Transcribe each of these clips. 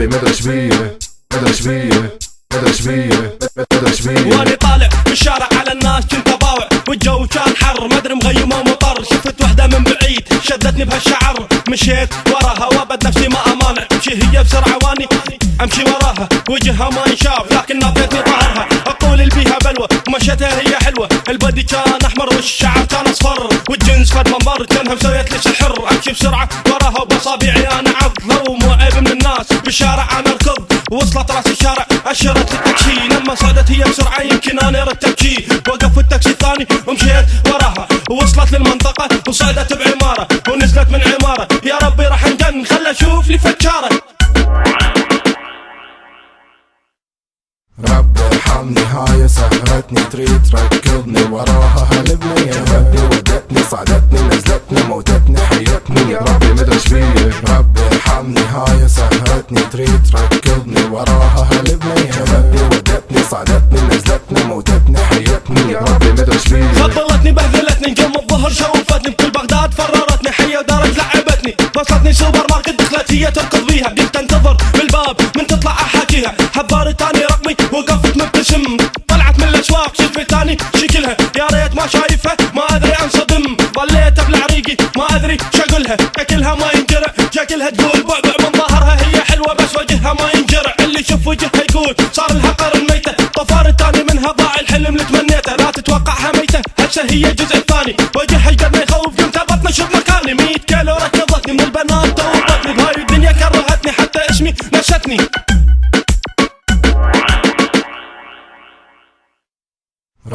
ربي مدري شبيه مدري شبيه مدري شبيه مدري شبيه. واني طالع بالشارع على الناس كنت باوع والجو كان حر مدري مغيم ومطر. شفت وحدة من بعيد شدتني بهالشعر مشيت وراها وابد نفسي ما امانع تمشي هي بسرعة واني امشي وراها وجهها ما ينشاف لكن ناطيتني ظهرها. اقول البيها بلوى ومشيتها هي حلوة البدي كان احمر والشعر كان اصفر والجنس فد منبر كانها مسويت لي سحر. امشي بسرعة وراها وبصابيعي انا عض لو مو عيب من الناس بالشارع انا اركض. وصلت راس الشارع اشرت للتاكسي لما صعدت هي بسرعة يمكن انا ردت تبكي. وقف التاكسي الثاني ومشيت وراها ووصلت للمنطقة وصعدت بعمارة ونزلت من عمارة. يا ربي راح انجن خل اشوف لي فجارة. ربي ارحمني هاي سهرتني تريد ركضني وراها هلبني هبتني ودتني صعدتني نزلتني موتتني حيتني. يا ربي مدري شبيه ربي ارحمني هاي سهرتني تريد ركضني وراها هلبني هبتني ودتني صعدتني نزلتني موتتني حيتني. يا ربي مدري شبيه خبلتني بهدلتني نجم الظهر شوفتني بكل بغداد فررتني حية ودارت لعبتني. وصلتني سوبر ماركت دخلت هي تركض بيها قلت انتظر بالباب من تطلع احاكيها. حباري تاني رقمي وقفت مبتسم طلعت من الاسواق شفتني شكلها يا ريت ما شايفها ما ادري انصدم. ظليت بالعريقي ما ادري شقولها اكلها ما ينجرع شكلها تقول بعبع من ظهرها هي حلوة بس وجهها ما ينجرع. اللي يشوف وجهها يقول صار لها قرن ميتة. طفار الثاني منها ضاع الحلم اللي تمنيته لا تتوقعها ميتة هسه هي الجزء الثاني. وجهها يقدرني يخوف قمت ابط نشر مكاني 100 كيلو ركضتني من البنات توقتني بهاي الدنيا كرهتني حتى اسمي نستني.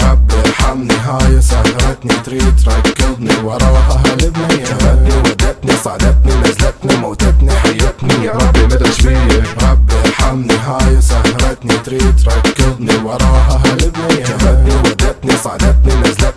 ربي ارحمني هاي سهرتني تريد ركضني وراها هلبني هبتني ودتني صعدتني نزلتني موتتني حيتني. يا ربي مدري شبيه ربي ارحمني هاي سهرتني تريد ركضني وراها هلبني هبتني ودتني صعدتني نزلتني